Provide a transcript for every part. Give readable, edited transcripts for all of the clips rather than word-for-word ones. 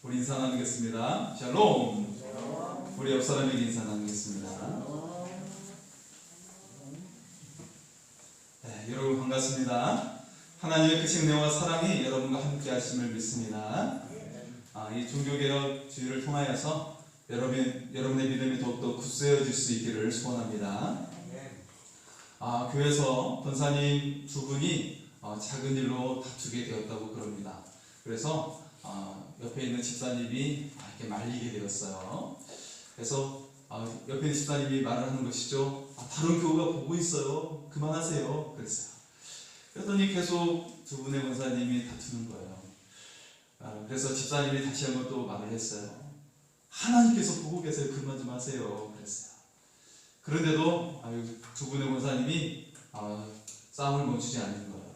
우리 인사 나누겠습니다. 샬롬. 우리 옆 사람에게 인사 나누겠습니다. 네, 여러분 반갑습니다. 하나님의 크신 은혜와 사랑이 여러분과 함께 하심을 믿습니다. 이 종교개혁 주의를 통하여서 여러분의 믿음이 더욱더 굳세어질 수 있기를 소원합니다. 교회에서 권사님 두 분이 작은 일로 다투게 되었다고 그럽니다. 그래서 옆에 있는 집사님이 이렇게 말리게 되었어요. 그래서 옆에 있는 집사님이 말을 하는 것이죠. 다른 교우가 보고 있어요. 그만하세요. 그랬어요. 그랬더니 계속 두 분의 권사님이 다투는 거예요. 그래서 집사님이 다시 한번 또 말을 했어요. 하나님께서 보고 계세요. 그만 좀 하세요. 그랬어요. 그런데도 두 분의 권사님이 싸움을 멈추지 않는 거예요.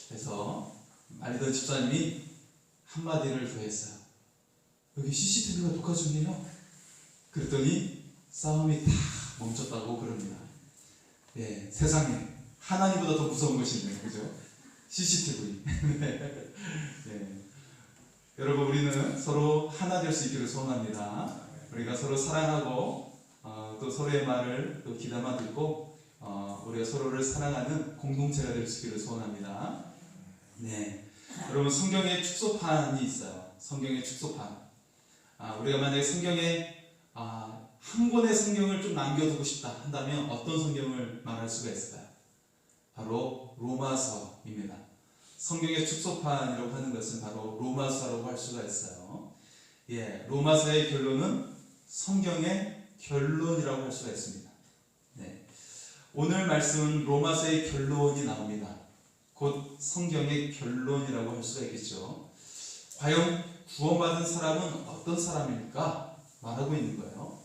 그래서 말리던 집사님이 한마디를 더 했어요. 여기 CCTV가 녹화 중이에요. 그랬더니 싸움이 다 멈췄다고 그럽니다. 네, 세상에 하나님보다 더 무서운 것이 있네요. 그죠? CCTV. 네. 여러분, 우리는 서로 하나 될 수 있기를 소원합니다. 우리가 서로 사랑하고 또 서로의 말을 또 귀담아 듣고 우리가 서로를 사랑하는 공동체가 될 수 있기를 소원합니다. 네. 여러분, 성경에 축소판이 있어요. 성경의 축소판. 우리가 만약에 성경에 한 권의 성경을 좀 남겨두고 싶다 한다면 어떤 성경을 말할 수가 있을까요? 바로 로마서입니다. 성경의 축소판이라고 하는 것은 바로 로마서라고 할 수가 있어요. 예, 로마서의 결론은 성경의 결론이라고 할 수가 있습니다. 네. 오늘 말씀은 로마서의 결론이 나옵니다. 곧 성경의 결론이라고 할 수가 있겠죠. 과연 구원받은 사람은 어떤 사람일까 말하고 있는 거예요.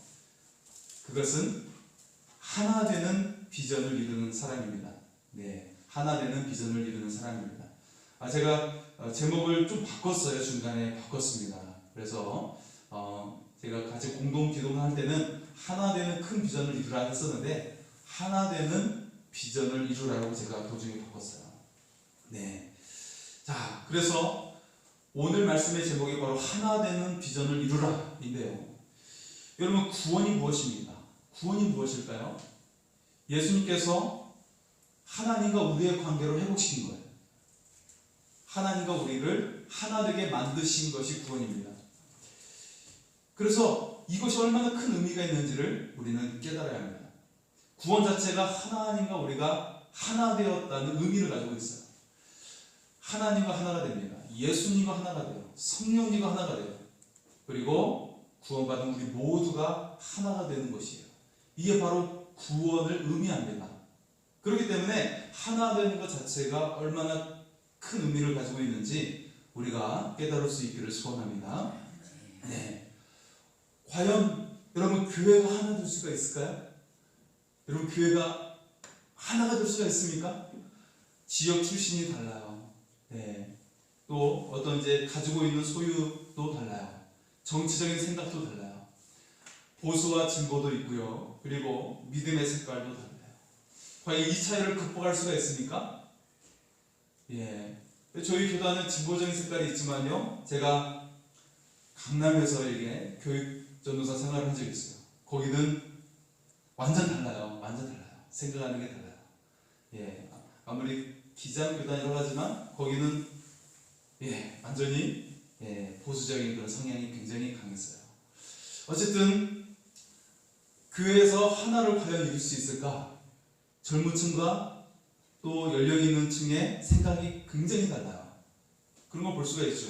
그것은 하나 되는 비전을 이루는 사람입니다. 네, 하나 되는 비전을 이루는 사람입니다. 제가 제목을 좀 바꿨어요. 중간에 바꿨습니다. 그래서 제가 같이 공동 기도를 할 때는 하나 되는 큰 비전을 이루라 했었는데 하나 되는 비전을 이루라고 제가 도중에 바꿨어요. 네. 자, 그래서 오늘 말씀의 제목이 바로 하나 되는 비전을 이루라인데요. 여러분, 구원이 무엇입니까? 구원이 무엇일까요? 예수님께서 하나님과 우리의 관계를 회복시킨 거예요. 하나님과 우리를 하나 되게 만드신 것이 구원입니다. 그래서 이것이 얼마나 큰 의미가 있는지를 우리는 깨달아야 합니다. 구원 자체가 하나님과 우리가 하나 되었다는 의미를 가지고 있어요. 하나님과 하나가 됩니다. 예수님과 하나가 돼요. 성령님과 하나가 돼요. 그리고 구원받은 우리 모두가 하나가 되는 것이에요. 이게 바로 구원을 의미합니다. 그렇기 때문에 하나 되는 것 자체가 얼마나 큰 의미를 가지고 있는지 우리가 깨달을 수 있기를 소원합니다. 네. 과연 여러분, 교회가 하나 될 수가 있을까요? 여러분, 교회가 하나가 될 수가 있습니까? 지역 출신이 달라요. 네. 또 어떤 이제 가지고 있는 소유도 달라요. 정치적인 생각도 달라요. 보수와 진보도 있고요. 그리고 믿음의 색깔도 달라요. 과연 이 차이를 극복할 수가 있습니까? 예. 저희 교단은 진보적인 색깔이 있지만요. 제가 강남에서 이게 교육 전도사 생활을 한 적이 있어요. 거기는 완전 달라요. 완전 달라요. 생각하는 게 달라요. 예. 아무리 기장교단이라고 하지만 거기는 완전히 보수적인 그런 성향이 굉장히 강했어요. 어쨌든 교회에서 하나를 과연 이룰 수 있을까? 젊은 층과 또 연령이 있는 층의 생각이 굉장히 달라요. 그런 걸 볼 수가 있죠.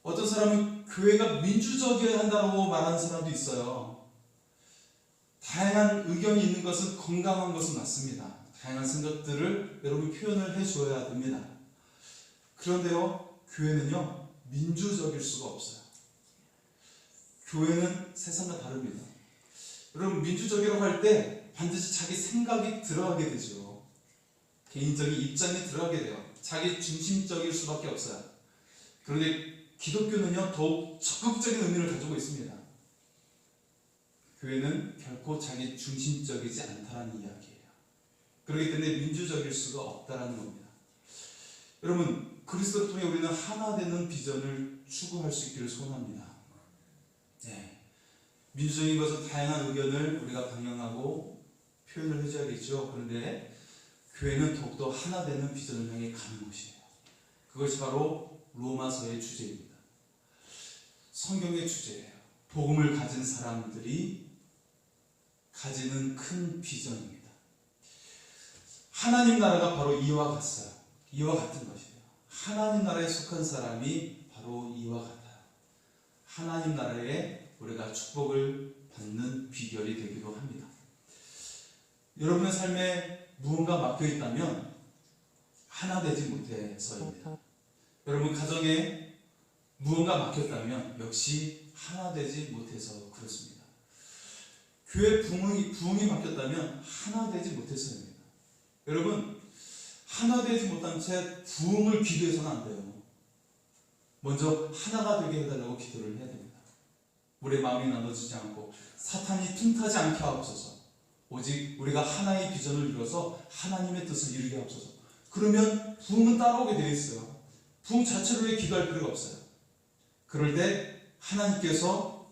어떤 사람은 교회가 민주적이어야 한다고 말하는 사람도 있어요. 다양한 의견이 있는 것은 건강한 것은 맞습니다. 다양한 생각들을 여러분이 표현을 해줘야 됩니다. 그런데요, 교회는요, 민주적일 수가 없어요. 교회는 세상과 다릅니다. 여러분, 민주적이라고 할 때 반드시 자기 생각이 들어가게 되죠. 개인적인 입장이 들어가게 돼요. 자기 중심적일 수밖에 없어요. 그런데 기독교는요, 더욱 적극적인 의미를 가지고 있습니다. 교회는 결코 자기 중심적이지 않다는 이야기예요. 그렇기 때문에 민주적일 수가 없다는 겁니다. 여러분, 그리스도를 통해 우리는 하나 되는 비전을 추구할 수 있기를 소원합니다. 네. 민주적인 것은 다양한 의견을 우리가 방영하고 표현을 해줘야겠죠. 그런데 교회는 더욱더 하나 되는 비전을 향해 가는 것이에요. 그것이 바로 로마서의 주제입니다. 성경의 주제예요. 복음을 가진 사람들이 가지는 큰 비전입니다. 하나님 나라가 바로 이와 같아요. 이와 같은 것이에요. 하나님 나라에 속한 사람이 바로 이와 같아요. 하나님 나라에 우리가 축복을 받는 비결이 되기도 합니다. 여러분의 삶에 무언가 막혀 있다면 하나 되지 못해서입니다. 여러분 가정에 무언가 막혔다면 역시 하나 되지 못해서 그렇습니다. 교회 부흥이 막혔다면 하나 되지 못해서입니다. 여러분 하나 되지 못한 채 부흥을 기도해서는 안 돼요. 먼저 하나가 되게 해달라고 기도를 해야 됩니다. 우리의 마음이 나눠지지 않고 사탄이 틈타지 않게 하옵소서. 오직 우리가 하나의 비전을 이뤄서 하나님의 뜻을 이루게 하옵소서. 그러면 부흥은 따라오게 되어 있어요. 부흥 자체로 기도할 필요가 없어요. 그럴 때 하나님께서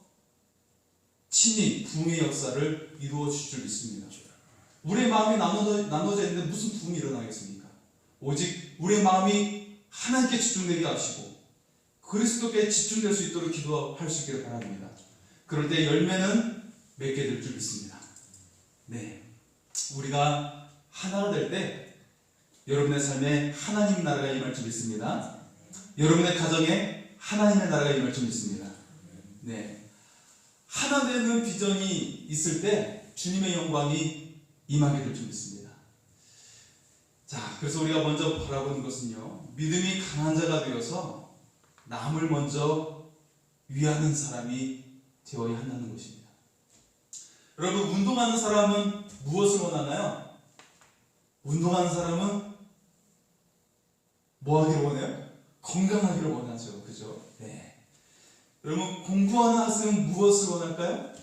친히 부흥의 역사를 이루어 주실 줄 믿습니다. 우리의 마음이 나눠져 있는데 무슨 부흥이 일어나겠습니까? 오직 우리의 마음이 하나님께 집중되게 하시고 그리스도께 집중될 수 있도록 기도할 수 있기를 바랍니다. 그럴 때 열매는 맺게 될 줄 믿습니다. 네, 우리가 하나가 될 때 여러분의 삶에 하나님 나라가 임할 줄 믿습니다. 여러분의 가정에 하나님의 나라가 임할 줄 믿습니다. 네, 하나 되는 비전이 있을 때 주님의 영광이 임하게 될 줄 믿습니다. 자, 그래서 우리가 먼저 바라보는 것은요, 믿음이 강한 자가 되어서 남을 먼저 위하는 사람이 되어야 한다는 것입니다. 여러분, 운동하는 사람은 무엇을 원하나요? 운동하는 사람은 뭐 하기를 원해요? 건강하기를 원하죠. 그죠? 네. 여러분, 공부하는 학생은 무엇을 원할까요?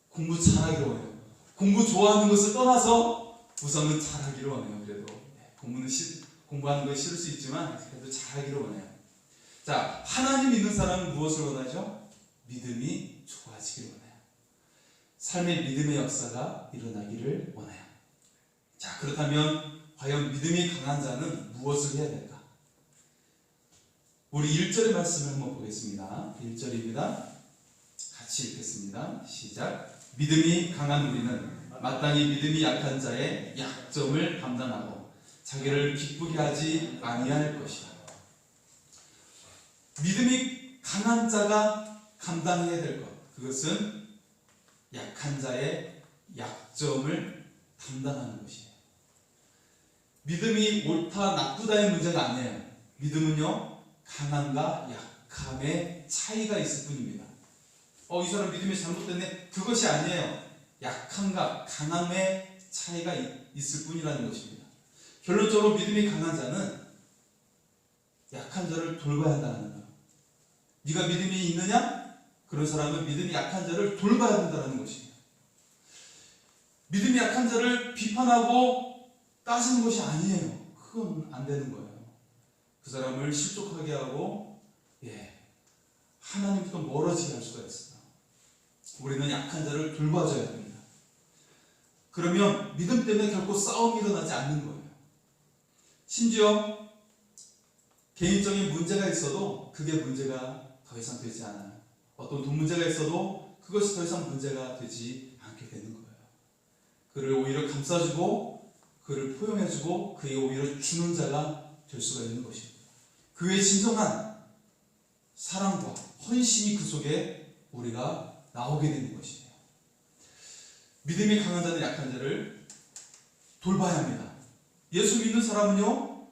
공부 잘하기를 원해요. 공부 좋아하는 것을 떠나서 우선은 잘하기를 원해요. 그래도 공부하는 건 싫을 수 있지만 그래도 잘하기를 원해요. 자, 하나님 믿는 사람은 무엇을 원하죠? 믿음이 좋아지기를 원해요. 삶의 믿음의 역사가 일어나기를 원해요. 자, 그렇다면 과연 믿음이 강한 자는 무엇을 해야 될까? 우리 1절의 말씀을 한번 보겠습니다. 1절입니다. 같이 읽겠습니다. 시작. 믿음이 강한 우리는 마땅히 믿음이 약한 자의 약점을 감당하고 자기를 기쁘게 하지 아니할 것이다. 믿음이 강한 자가 감당해야 될 것, 그것은 약한 자의 약점을 담당하는 것이에요. 믿음이 옳다 나쁘다의 문제가 아니에요. 믿음은요, 강함과 약함의 차이가 있을 뿐입니다. 이 사람 믿음이 잘못됐네, 그것이 아니에요. 약함과 강함의 차이가 있을 뿐이라는 것입니다. 결론적으로 믿음이 강한 자는 약한 자를 돌봐야 한다는 거예요. 네가 믿음이 있느냐? 그런 사람은 믿음이 약한 자를 돌봐야 된다는 것입니다. 믿음이 약한 자를 비판하고 따지는 것이 아니에요. 그건 안 되는 거예요. 그 사람을 실족하게 하고 하나님부터 멀어지게 할 수가 있어요. 우리는 약한 자를 돌봐줘야 됩니다. 그러면 믿음 때문에 결코 싸움이 일어나지 않는 거예요. 심지어 개인적인 문제가 있어도 그게 문제가 더 이상 되지 않아요. 어떤 돈 문제가 있어도 그것이 더 이상 문제가 되지 않게 되는 거예요. 그를 오히려 감싸주고 그를 포용해주고 그에게 오히려 주는 자가 될 수가 있는 것입니다. 그의 진정한 사랑과 헌신이 그 속에 우리가 나오게 되는 것이에요. 믿음이 강한 자는 약한 자를 돌봐야 합니다. 예수 믿는 사람은요,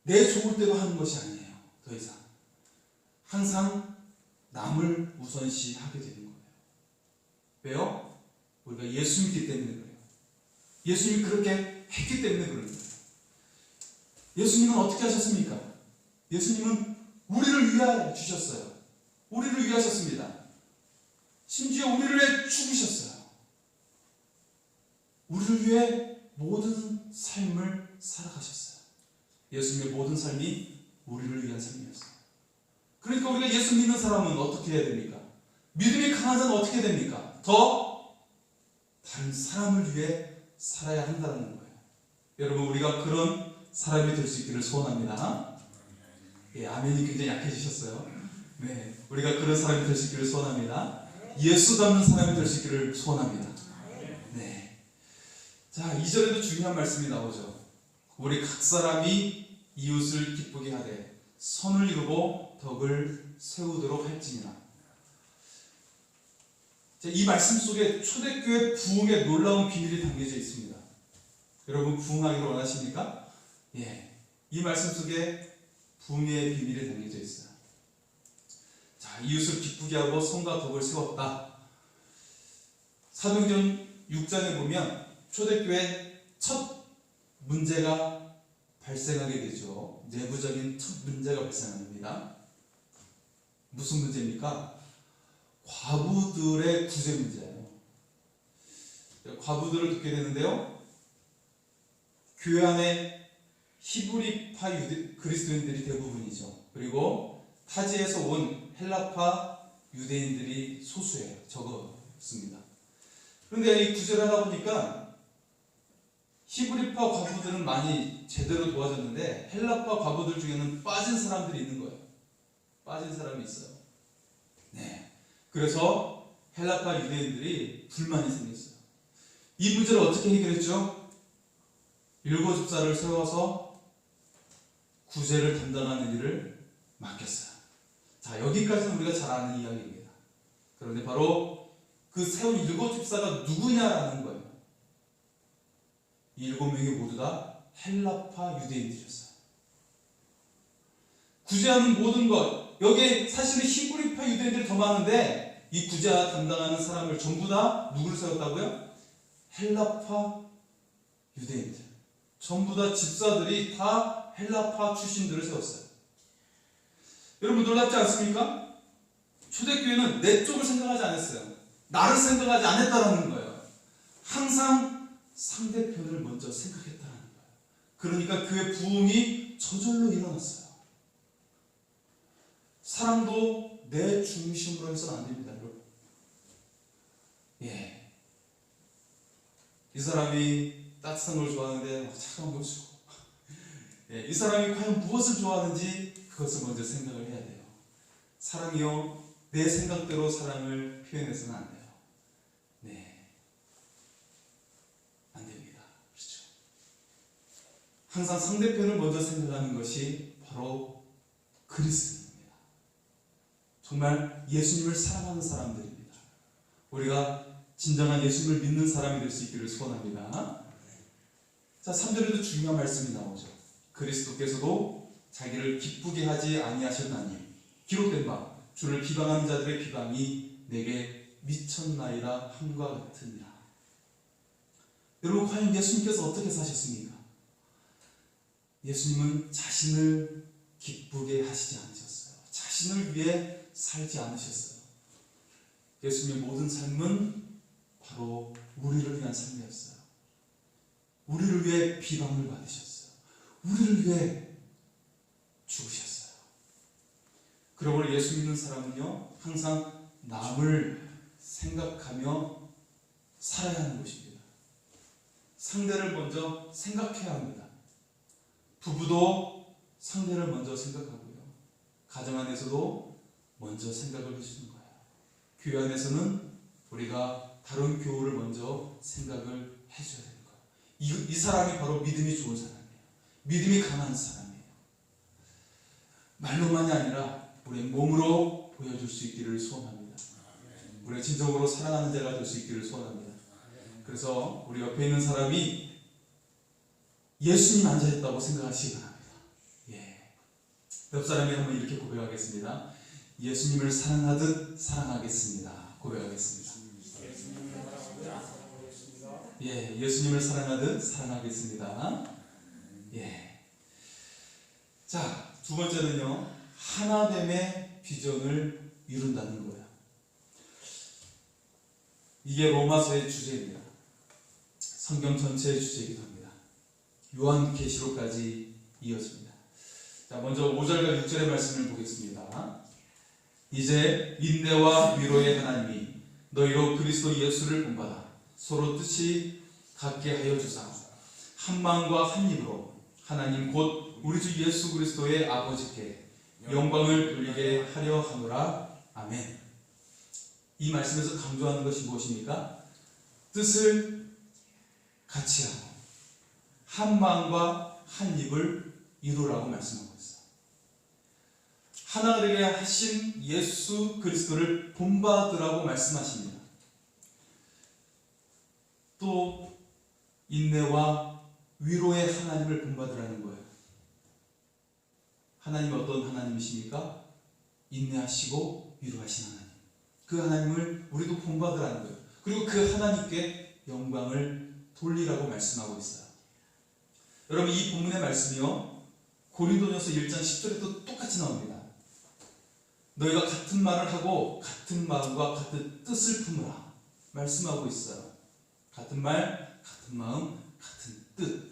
내 좋을 대로 하는 것이 아니에요. 더 이상 항상 남을 우선시하게 되는 거예요. 왜요? 우리가 예수 믿기 때문에 그래요. 예수님이 그렇게 했기 때문에 그런 거예요. 예수님은 어떻게 하셨습니까? 예수님은 우리를 위하여 주셨어요. 우리를 위하셨습니다. 심지어 우리를 위해 죽으셨어요. 우리를 위해 모든 삶을 살아가셨어요. 예수님의 모든 삶이 우리를 위한 삶이었어요. 그러니까 우리가 예수 믿는 사람은 어떻게 해야 됩니까? 믿음이 강한 자는 어떻게 됩니까? 더 다른 사람을 위해 살아야 한다는 거예요. 여러분, 우리가 그런 사람이 될 수 있기를 소원합니다. 예, 아멘이 굉장히 약해지셨어요. 네, 우리가 그런 사람이 될 수 있기를 소원합니다. 예수 닮는 사람이 될 수 있기를 소원합니다. 네. 자, 2절에도 중요한 말씀이 나오죠. 우리 각 사람이 이웃을 기쁘게 하되 선을 이루고 덕을 세우도록 할지니라. 이 말씀 속에 초대교회 부흥의 놀라운 비밀이 담겨져 있습니다. 여러분, 부흥하기를 원하십니까? 예, 이 말씀 속에 부흥의 비밀이 담겨져 있어요. 자, 이웃을 기쁘게 하고 선과 덕을 세웠다. 사도행전 6장에 보면 초대교회 첫 문제가 발생하게 되죠. 내부적인 첫 문제가 발생합니다. 무슨 문제입니까? 과부들의 구제 문제예요. 과부들을 듣게 되는데요, 교회 안에 히브리파 그리스도인들이 대부분이죠. 그리고 타지에서 온 헬라파 유대인들이 소수예요. 적었습니다. 그런데 이 구제를 하다 보니까 히브리파 과부들은 많이 제대로 도와줬는데 헬라파 과부들 중에는 빠진 사람들이 있는 거예요. 빠진 사람이 있어요. 네. 그래서 헬라파 유대인들이 불만이 생겼어요. 이 문제를 어떻게 해결했죠? 일거집사를 세워서 구제를 담당하는 일을 맡겼어요. 자, 여기까지는 우리가 잘 아는 이야기입니다. 그런데 바로 그 세운 일거집사가 누구냐라는 거예요. 이 7명이 모두 다 헬라파 유대인들이었어요. 구제하는 모든 것, 여기에 사실은 히브리파 유대인들이 더 많은데 이 구제 담당하는 사람을 전부 다 누구를 세웠다고요? 헬라파 유대인들. 전부 다 집사들이 다 헬라파 출신들을 세웠어요. 여러분, 놀랍지 않습니까? 초대교회는 내 쪽을 생각하지 않았어요. 나를 생각하지 않았다는 거예요. 항상 상대편을 먼저 생각했다는 거예요. 그러니까 그의 부흥이 저절로 일어났어요. 사랑도 내 중심으로 해서는 안 됩니다, 여러분. 예. 이 사람이 따뜻한 걸 좋아하는데 차가운 걸 주고, 예, 이 사람이 과연 무엇을 좋아하는지 그것을 먼저 생각을 해야 돼요. 사랑이요, 내 생각대로 사랑을 표현해서는 안 돼요. 네, 안 됩니다. 그렇죠? 항상 상대편을 먼저 생각하는 것이 바로 그리스도입니다. 정말 예수님을 사랑하는 사람들입니다. 우리가 진정한 예수님을 믿는 사람이 될 수 있기를 소원합니다. 자, 3절에도 중요한 말씀이 나오죠. 그리스도께서도 자기를 기쁘게 하지 아니하셨나니 기록된 바 주를 비방하는 자들의 비방이 내게 미쳤나이다 함과 같으니라. 여러분, 과연 예수님께서 어떻게 사셨습니까? 예수님은 자신을 기쁘게 하시지 않으셨어요. 자신을 위해 살지 않으셨어요. 예수님의 모든 삶은 바로 우리를 위한 삶이었어요. 우리를 위해 비방을 받으셨어요. 우리를 위해 죽으셨어요. 그러므로 예수 믿는 사람은요, 항상 남을 생각하며 살아야 하는 것입니다. 상대를 먼저 생각해야 합니다. 부부도 상대를 먼저 생각하고요, 가정 안에서도 먼저 생각을 해주는 거예요. 교회 안에서는 우리가 다른 교우를 먼저 생각을 해줘야 되는 거예요. 이 사람이 바로 믿음이 좋은 사람이에요. 믿음이 강한 사람이에요. 말로만이 아니라 우리의 몸으로 보여줄 수 있기를 소원합니다. 우리가 진정으로 사랑하는 자가 될 수 있기를 소원합니다. 그래서 우리 옆에 있는 사람이 예수님 앉아있다고 생각하시기 바랍니다. 예. 옆 사람이 한번 이렇게 고백하겠습니다. 예수님을 사랑하듯 사랑하겠습니다. 고백하겠습니다. 예, 예수님을 사랑하듯 사랑하겠습니다. 예. 자, 두 번째는요, 하나됨의 비전을 이룬다는 거예요. 이게 로마서의 주제입니다. 성경 전체의 주제이기도 합니다. 요한계시록까지 이어집니다. 자, 먼저 5절과 6절의 말씀을 보겠습니다. 이제 인내와 위로의 하나님이 너희로 그리스도 예수를 본받아 서로 뜻이 같게 하여 주사 한 마음과 한 입으로 하나님 곧 우리 주 예수 그리스도의 아버지께 영광을 돌리게 하려 하노라. 아멘. 이 말씀에서 강조하는 것이 무엇입니까? 뜻을 같이 하고 한 마음과 한 입을 이루라고 말씀하고 있어요. 하나 되게 하신 예수 그리스도를 본받으라고 말씀하십니다. 또 인내와 위로의 하나님을 본받으라는 거예요. 하나님이 어떤 하나님이십니까? 인내하시고 위로하신 하나님. 그 하나님을 우리도 본받으라는 거예요. 그리고 그 하나님께 영광을 돌리라고 말씀하고 있어요. 여러분, 이 본문의 말씀이요, 고린도전서 1장 10절에도 똑같이 나옵니다. 너희가 같은 말을 하고 같은 마음과 같은 뜻을 품으라 말씀하고 있어요. 같은 말, 같은 마음, 같은 뜻.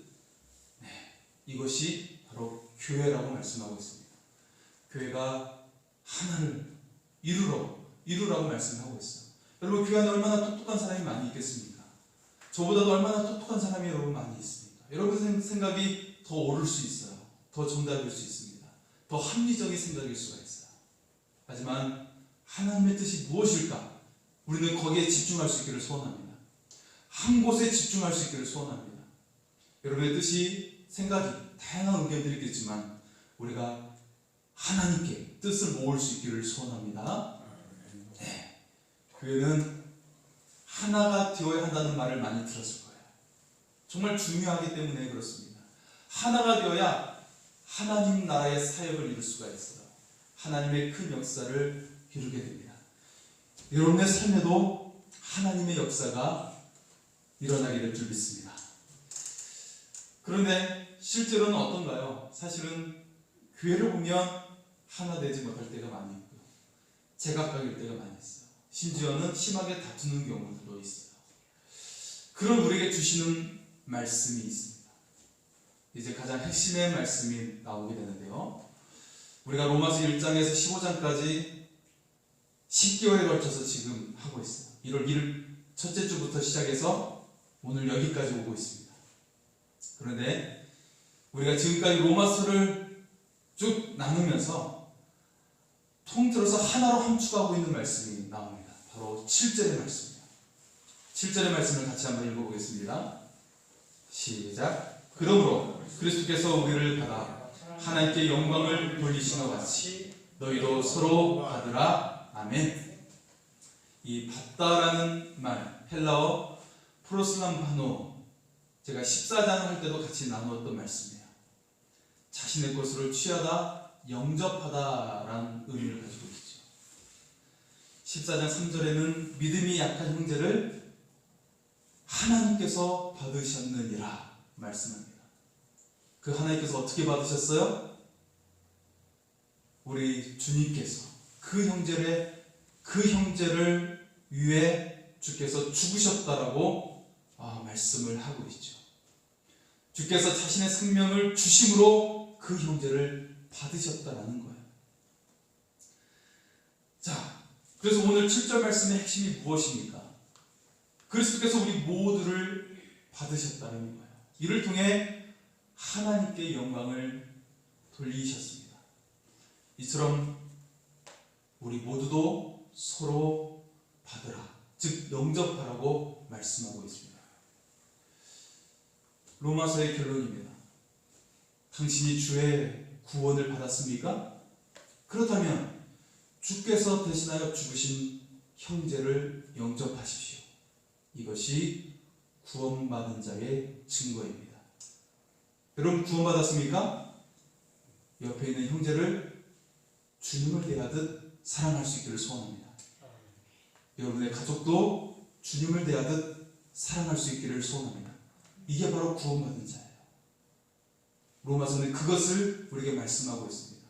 이것이 바로 교회라고 말씀하고 있습니다. 교회가 하나를 이루라고 말씀하고 있어요. 여러분, 교회 안에 얼마나 똑똑한 사람이 많이 있겠습니까? 저보다도 얼마나 똑똑한 사람이 여러분 많이 있습니까? 여러분 생각이 더 옳을 수 있어요. 더 정답일 수 있습니다. 더 합리적인 생각일 수가 있어요. 하지만 하나님의 뜻이 무엇일까? 우리는 거기에 집중할 수 있기를 소원합니다. 한 곳에 집중할 수 있기를 소원합니다. 여러분의 뜻이, 생각이, 다양한 의견들이 있겠지만 우리가 하나님께 뜻을 모을 수 있기를 소원합니다. 네. 교회는 하나가 되어야 한다는 말을 많이 들었을 거예요. 정말 중요하기 때문에 그렇습니다. 하나가 되어야 하나님 나라의 사역을 이룰 수가 있어요. 하나님의 큰 역사를 이루게 됩니다. 여러분의 삶에도 하나님의 역사가 일어나게 될 줄 믿습니다. 그런데 실제로는 어떤가요? 사실은 교회를 보면 하나 되지 못할 때가 많이 있고요. 제각각일 때가 많이 있어요. 심지어는 심하게 다투는 경우도 있어요. 그런 우리에게 주시는 말씀이 있습니다. 이제 가장 핵심의 말씀이 나오게 되는데요. 우리가 로마서 1장에서 15장까지 10개월에 걸쳐서 지금 하고 있어요. 1월 1일 첫째 주부터 시작해서 오늘 여기까지 오고 있습니다. 그런데 우리가 지금까지 로마서를 쭉 나누면서 통틀어서 하나로 함축하고 있는 말씀이 나옵니다. 바로 7절의 말씀입니다. 7절의 말씀을 같이 한번 읽어보겠습니다. 시작. 그러므로 그리스도께서 우리를 받아 하나님께 영광을 돌리시는 같이 너희도 서로 받으라. 아멘. 이 받다라는 말, 헬라어 프로슬람파노, 제가 14장 할 때도 같이 나누었던 말씀이에요. 자신의 것으로 취하다, 영접하다라는 의미를 가지고 있죠. 14장 3절에는 믿음이 약한 형제를 하나님께서 받으셨느니라 말씀합니다. 그 하나님께서 어떻게 받으셨어요? 우리 주님께서 그 형제를 위해 주께서 죽으셨다라고 말씀을 하고 있죠. 주께서 자신의 생명을 주심으로 그 형제를 받으셨다라는 거예요. 자, 그래서 오늘 7절 말씀의 핵심이 무엇입니까? 그리스도께서 우리 모두를 받으셨다는 거예요. 이를 통해 하나님께 영광을 돌리셨습니다. 이처럼 우리 모두도 서로 받으라, 즉 영접하라고 말씀하고 있습니다. 로마서의 결론입니다. 당신이 주의 구원을 받았습니까? 그렇다면 주께서 대신하여 죽으신 형제를 영접하십시오. 이것이 구원받은 자의 증거입니다. 여러분 구원받았습니까? 옆에 있는 형제를 주님을 대하듯 사랑할 수 있기를 소원합니다. 여러분의 가족도 주님을 대하듯 사랑할 수 있기를 소원합니다. 이게 바로 구원받은 자예요. 로마서는 그것을 우리에게 말씀하고 있습니다.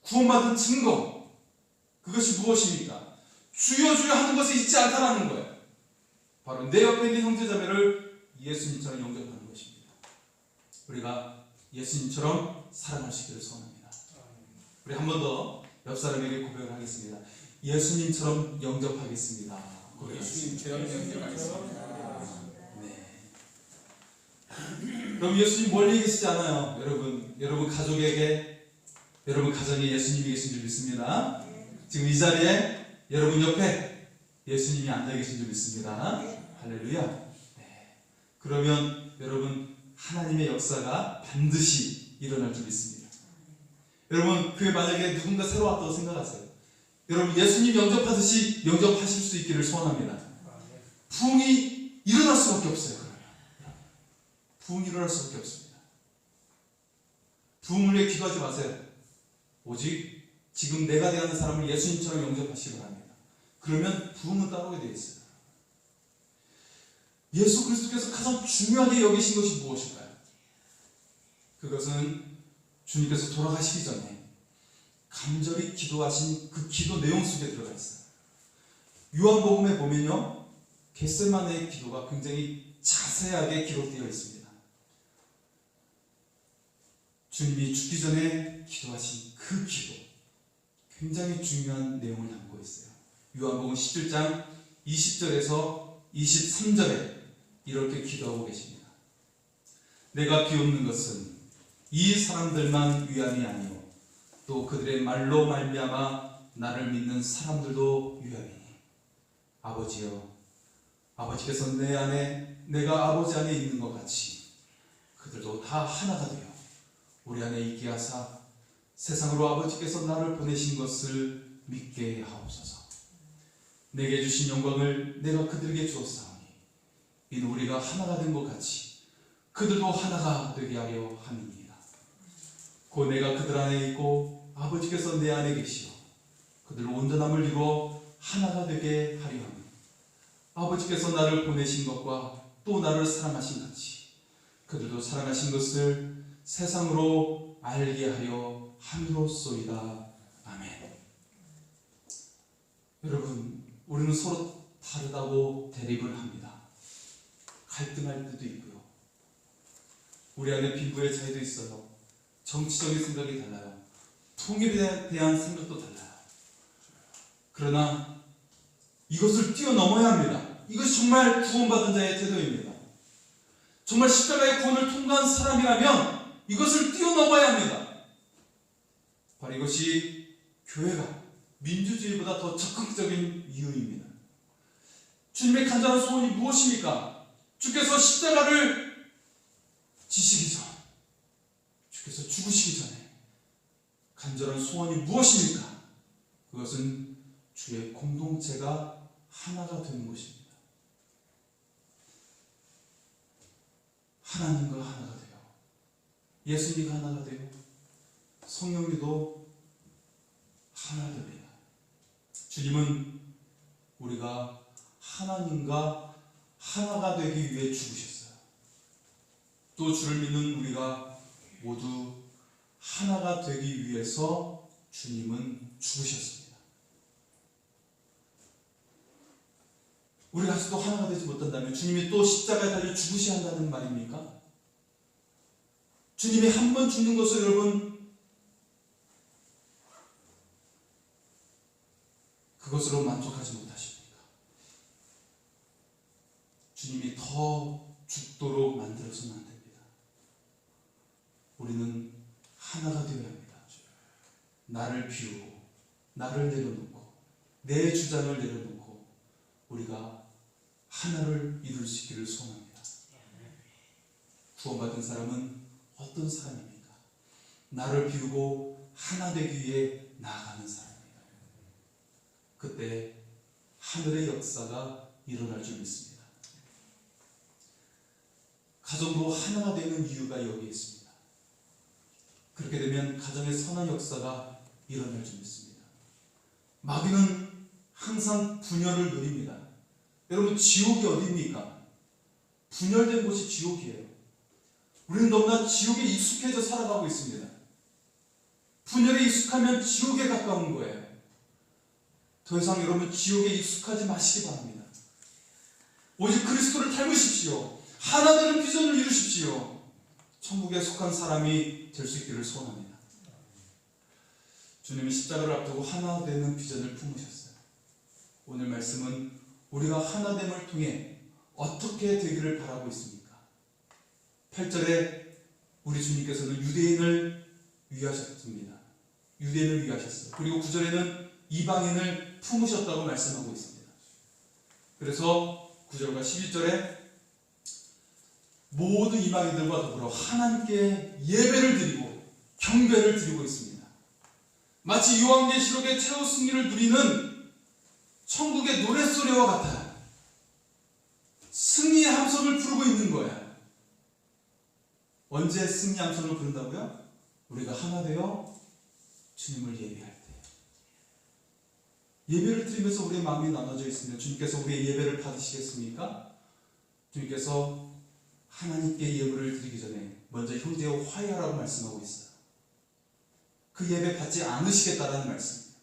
구원받은 증거, 그것이 무엇입니까? 주여 주여 하는 것을 잊지 않다라는 거예요. 바로 내 옆에 있는 형제자매를 예수님처럼 영접하는 것입니다. 우리가 예수님처럼 사랑할 수 있기를 소원합니다. 우리 한 번 더 옆 사람에게 고백을 하겠습니다. 예수님처럼 영접하겠습니다. 예수님처럼 영접하겠습니다. 네. 그럼 예수님 멀리 계시지 않아요. 여러분 가족에게, 여러분 가정에 예수님이 계신 줄 믿습니다. 지금 이 자리에 여러분 옆에 예수님이 앉아 계신 줄 믿습니다. 할렐루야. 네. 그러면 여러분 하나님의 역사가 반드시 일어날 줄 믿습니다. 여러분 그 만약에 누군가 새로 왔다고 생각하세요. 여러분 예수님 영접하듯이 영접하실 수 있기를 소원합니다. 부흥이 일어날 수밖에 없어요. 그러면 부흥이 일어날 수밖에 없습니다. 부흥을 위해 기도하지 마세요. 오직 지금 내가 대하는 사람을 예수님처럼 영접하시기 바랍니다. 그러면 부흥은 따라오게 되어 있어요. 예수 그리스도께서 가장 중요하게 여기신 것이 무엇일까요? 그것은 주님께서 돌아가시기 전에 간절히 기도하신 그 기도 내용 속에 들어가 있어요. 요한복음에 보면요, 겟세마네의 기도가 굉장히 자세하게 기록되어 있습니다. 주님이 죽기 전에 기도하신 그 기도, 굉장히 중요한 내용을 담고 있어요. 요한복음 17장 20절에서 23절에 이렇게 기도하고 계십니다. 내가 비옵는 것은 이 사람들만 위함이 아니요 또 그들의 말로 말미암아 나를 믿는 사람들도 위함이니 아버지여, 아버지께서 내 안에 내가 아버지 안에 있는 것 같이 그들도 다 하나가 되어 우리 안에 있게 하사 세상으로 아버지께서 나를 보내신 것을 믿게 하옵소서. 내게 주신 영광을 내가 그들에게 주었사오니 이는 우리가 하나가 된 것 같이 그들도 하나가 되게 하려 함이니이다. 곧 내가 그들 안에 있고 아버지께서 내 안에 계시어 그들 온전함을 이루어 하나가 되게 하려 함이 아버지께서 나를 보내신 것과 또 나를 사랑하신 같이 그들도 사랑하신 것을 세상으로 알게 하려 함이로소이다. 아멘. 여러분, 우리는 서로 다르다고 대립을 합니다. 갈등할 때도 있고요. 우리 안에 빈부의 차이도 있어요. 정치적인 생각이 달라요. 통일에 대한 생각도 달라요. 그러나 이것을 뛰어넘어야 합니다. 이것이 정말 구원받은 자의 태도입니다. 정말 십자가의 구원을 통과한 사람이라면 이것을 뛰어넘어야 합니다. 바로 이것이 교회가 민주주의보다 더 적극적인 이유입니다. 주님의 간절한 소원이 무엇입니까? 주께서 십자가를 지시기 전, 주께서 죽으시기 전에 간절한 소원이 무엇입니까? 그것은 주의 공동체가 하나가 되는 것입니다. 하나님과 하나가 돼요. 예수님과 하나가 돼요. 성령님도 하나가 됩니다. 주님은 우리가 하나님과 하나가 되기 위해 죽으셨어요. 또 주를 믿는 우리가 모두 하나가 되기 위해서 주님은 죽으셨습니다. 우리가 아직도 하나가 되지 못한다면 주님이 또 십자가에 달려 죽으셔야 한다는 말입니까? 주님이 한 번 죽는 것을 여러분 그것으로 만족하지 못하십니까? 주님이 더 죽도록 만들어서는 안 됩니다. 우리는 하나가 되어야 합니다. 나를 비우고 나를 내려놓고 내 주장을 내려놓고 우리가 하나를 이룰 수 있기를 소원합니다. 구원받은 사람은 어떤 사람입니까? 나를 비우고 하나 되기 위해 나아가는 사람입니다. 그때 하늘의 역사가 일어날 줄 믿습니다. 가정으로 하나가 되는 이유가 여기에 있습니다. 그렇게 되면 가정의 선한 역사가 일어날 줄 믿습니다. 마귀는 항상 분열을 누립니다. 여러분, 지옥이 어디입니까? 분열된 곳이 지옥이에요. 우리는 너무나 지옥에 익숙해져 살아가고 있습니다. 분열에 익숙하면 지옥에 가까운 거예요. 더 이상 여러분 지옥에 익숙하지 마시기 바랍니다. 오직 그리스도를 닮으십시오. 하나 되는 비전을 이루십시오. 천국에 속한 사람이 될 수 있기를 소원합니다. 주님이 십자가를 앞두고 하나 되는 비전을 품으셨어요. 오늘 말씀은 우리가 하나됨을 통해 어떻게 되기를 바라고 있습니까? 8절에 우리 주님께서는 유대인을 위하셨습니다. 유대인을 위하셨어요. 그리고 9절에는 이방인을 품으셨다고 말씀하고 있습니다. 그래서 9절과 11절에 모든 이방인들과 더불어 하나님께 예배를 드리고 경배를 드리고 있습니다. 마치 요한계시록의 최후 승리를 누리는 천국의 노랫소리와 같아요. 승리의 함성을 부르고 있는 거예요. 언제 승리 함성을 부른다고요? 우리가 하나 되어 주님을 예배할 때. 예배를 드리면서 우리의 마음이 나눠져 있으면 주님께서 우리의 예배를 받으시겠습니까? 주님께서 하나님께 예배를 드리기 전에 먼저 형제와 화해하라고 말씀하고 있어요. 그 예배 받지 않으시겠다라는 말씀입니다.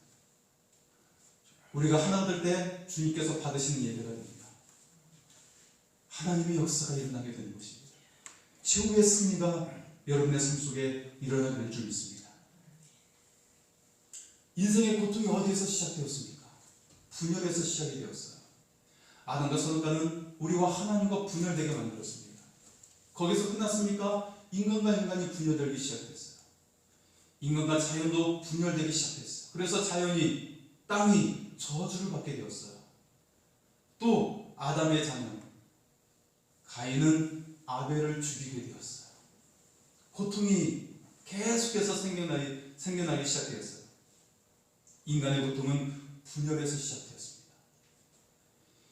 우리가 하나 될 때 주님께서 받으시는 예배가 됩니다. 하나님의 역사가 일어나게 되는 것입니다. 최후의 승리가 여러분의 삶 속에 일어나게 될 줄 믿습니다. 인생의 고통이 어디에서 시작되었습니까? 분열에서 시작이 되었어요. 아담과 선악과는 우리와 하나님과 분열되게 만들었습니다. 거기서 끝났습니까? 인간과 인간이 분열되기 시작했어요. 인간과 자연도 분열되기 시작했어요. 그래서 자연이, 땅이 저주를 받게 되었어요. 또 아담의 자녀 가인은 아벨을 죽이게 되었어요. 고통이 계속해서 생겨나기 시작되었어요. 인간의 고통은 분열에서 시작되었습니다.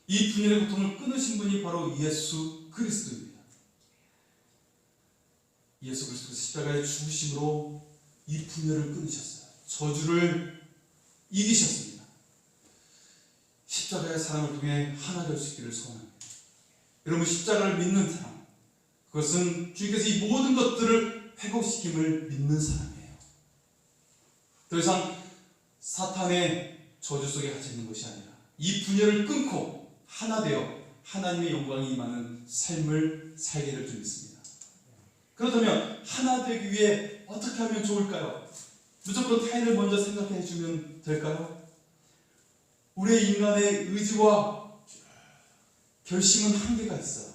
이 분열의 고통을 끊으신 분이 바로 예수 그리스도입니다. 예수 그리스도 십자가의 죽으심으로 이 분열을 끊으셨어요. 저주를 이기셨습니다. 십자가의 사랑을 통해 하나 될 수 있기를 소원합니다. 여러분, 십자가를 믿는 사람, 그것은 주님께서 이 모든 것들을 회복시킴을 믿는 사람이에요. 더 이상 사탄의 저주 속에 갇혀 있는 것이 아니라 이 분열을 끊고 하나 되어 하나님의 영광이 임하는 삶을 살게 될 줄 믿습니다. 그렇다면 하나 되기 위해 어떻게 하면 좋을까요? 무조건 타인을 먼저 생각해 주면 될까요? 우리의 인간의 의지와 결심은 한계가 있어요.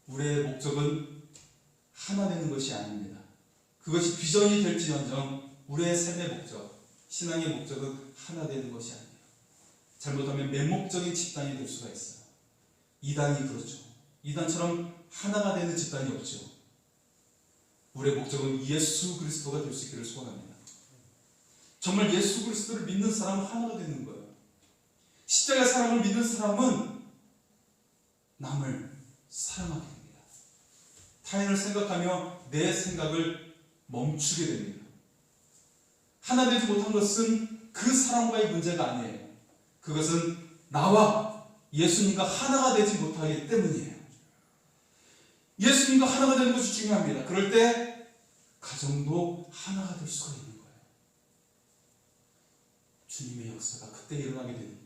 우리의 목적은 하나 되는 것이 아닙니다. 그것이 비전이 될지언정 우리의 삶의 목적, 신앙의 목적은 하나 되는 것이 아니에요. 잘못하면 맹목적인 집단이 될 수가 있어요. 이단이 그렇죠. 이단처럼 하나가 되는 집단이 없죠. 우리의 목적은 예수 그리스도가 될 수 있기를 소원합니다. 정말 예수 그리스도를 믿는 사람은 하나가 되는 거예요. 십자가의 사랑을 믿는 사람은 남을 사랑하게 됩니다. 타인을 생각하며 내 생각을 멈추게 됩니다. 하나 되지 못한 것은 그 사람과의 문제가 아니에요. 그것은 나와 예수님과 하나가 되지 못하기 때문이에요. 예수님과 하나가 되는 것이 중요합니다. 그럴 때 가정도 하나가 될 수가 있는 거예요. 주님의 역사가 그때 일어나게 되는 거예요.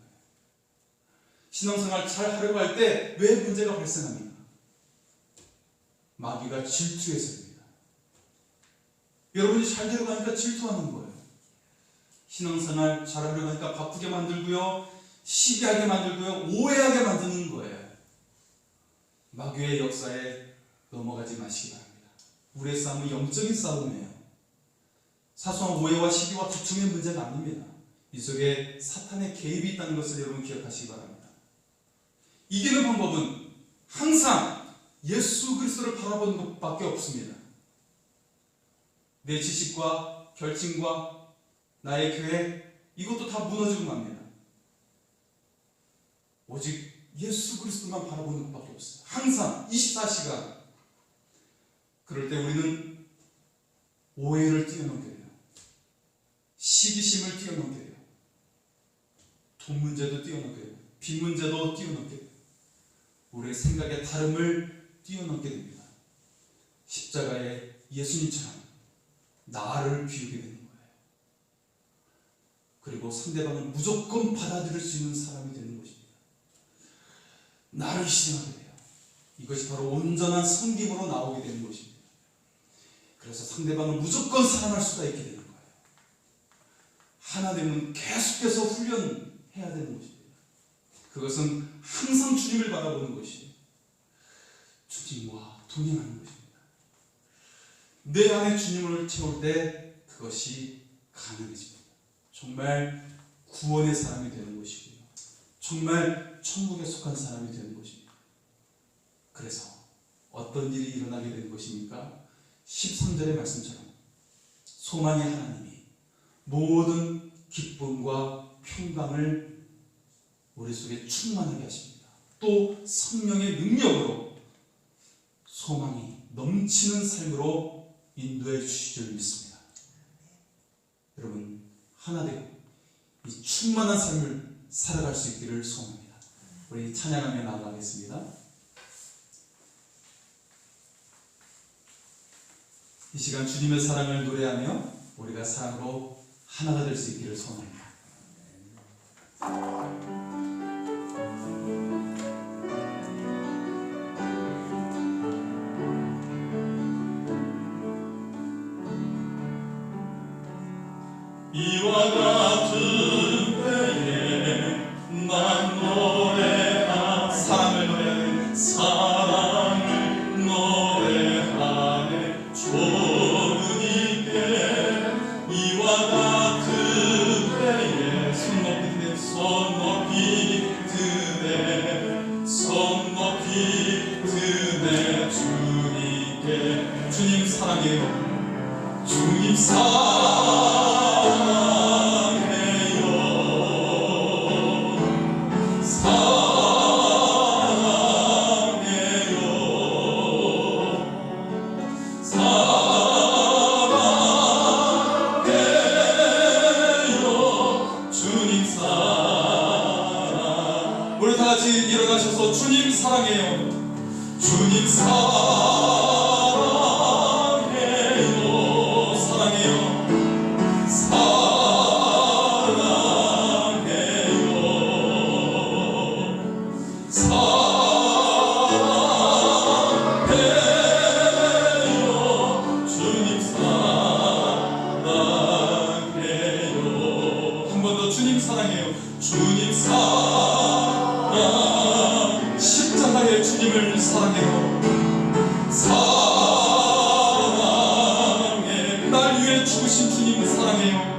신앙생활 잘 하려고 할 때 왜 문제가 발생합니까? 마귀가 질투해서입니다. 여러분이 잘 되려고 하니까 질투하는 거예요. 신앙생활 잘 하려고 하니까 바쁘게 만들고요, 시기하게 만들고요, 오해하게 만드는 거예요. 마귀의 역사에 넘어가지 마시기 바랍니다. 우리의 싸움은 영적인 싸움이에요. 사소한 오해와 시기와 두툼의 문제가 아닙니다. 이 속에 사탄의 개입이 있다는 것을 여러분 기억하시기 바랍니다. 이기는 방법은 항상 예수 그리스도를 바라보는 것밖에 없습니다. 내 지식과 결심과 나의 계획, 이것도 다 무너지고 맙니다. 오직 예수 그리스도만 바라보는 것밖에 없어요. 항상 24시간. 그럴 때 우리는 오해를 뛰어넘게 돼요. 시기심을 뛰어넘게 돼요. 돈 문제도 뛰어넘게 돼요. 빚 문제도 뛰어넘게 돼요. 우리의 생각의 다름을 뛰어넘게 됩니다. 십자가의 예수님처럼 나를 비우게 되는 거예요. 그리고 상대방을 무조건 받아들일 수 있는 사람이 되는 것입니다. 나를 희생하게 돼요. 이것이 바로 온전한 섬김으로 나오게 되는 것입니다. 그래서 상대방을 무조건 사랑할 수가 있게 되는 거예요. 하나 되면 계속해서 훈련해야 되는 것입니다. 그것은 항상 주님을 바라보는 것이에요. 주님과 동행하는 것입니다. 내 안에 주님을 채울 때 그것이 가능해집니다. 정말 구원의 사람이 되는 것이고요. 정말 천국에 속한 사람이 되는 것입니다. 그래서 어떤 일이 일어나게 되는 것입니까? 13절의 말씀처럼 소망의 하나님이 모든 기쁨과 평강을 우리 속에 충만하게 하십니다. 또 성령의 능력으로 소망이 넘치는 삶으로 인도해 주실 줄 믿습니다. 여러분, 하나 되고 이 충만한 삶을 살아갈 수 있기를 소원합니다. 우리 찬양하며 나아가겠습니다. 이 시간 주님의 사랑을 노래하며 우리가 사랑으로 하나가 될 수 있기를 소원합니다. 이와 같은 때에 난 사랑을 노래하는 사랑을 노래하네 주님께 이와 같은 때에 손 높이 드네 주님께 주님 사랑해요. 주님 사랑해요 사랑해요 사랑해요 주님 사랑 우리 다 같이 일어나셔서 주님 사랑해요. 주님 사랑해요 사랑해요 주님 사랑해요 한 번 더 주님 사랑해요. 주님 사랑 십자가의 주님을 사랑해요. 사랑해 날 위해 죽으신 주님 사랑해요.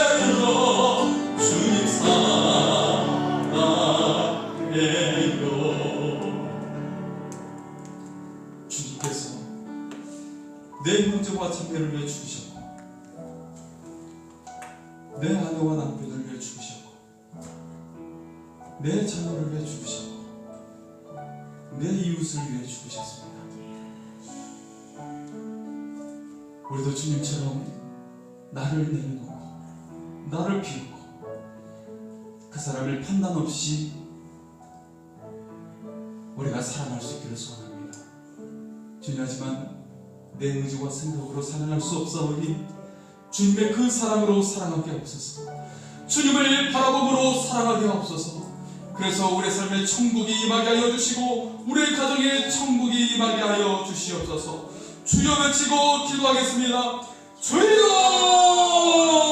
사랑해요 주님 사랑해요 주님께서 내 형제와 자매를 위해 죽으셨고 내 아내와 남편을 위해 죽으셨고 내 자녀를 위해 죽으셨고 내 이웃을 위해 죽으셨습니다. 우리도 주님처럼 나를 내려놓고 나를 비우고 그 사람을 판단 없이 우리가 사랑할 수 있기를 소원합니다. 주님, 하지만 내 의지와 생각으로 사랑할 수 없사오니 주님의 그 사랑으로 사랑하게 하옵소서. 주님을 바라봄으로 사랑하게 하옵소서. 그래서 우리의 삶에 천국이 임하게 하여 주시고 우리의 가정에 천국이 임하게 하여 주시옵소서. 주여 외치고 기도하겠습니다. 주여!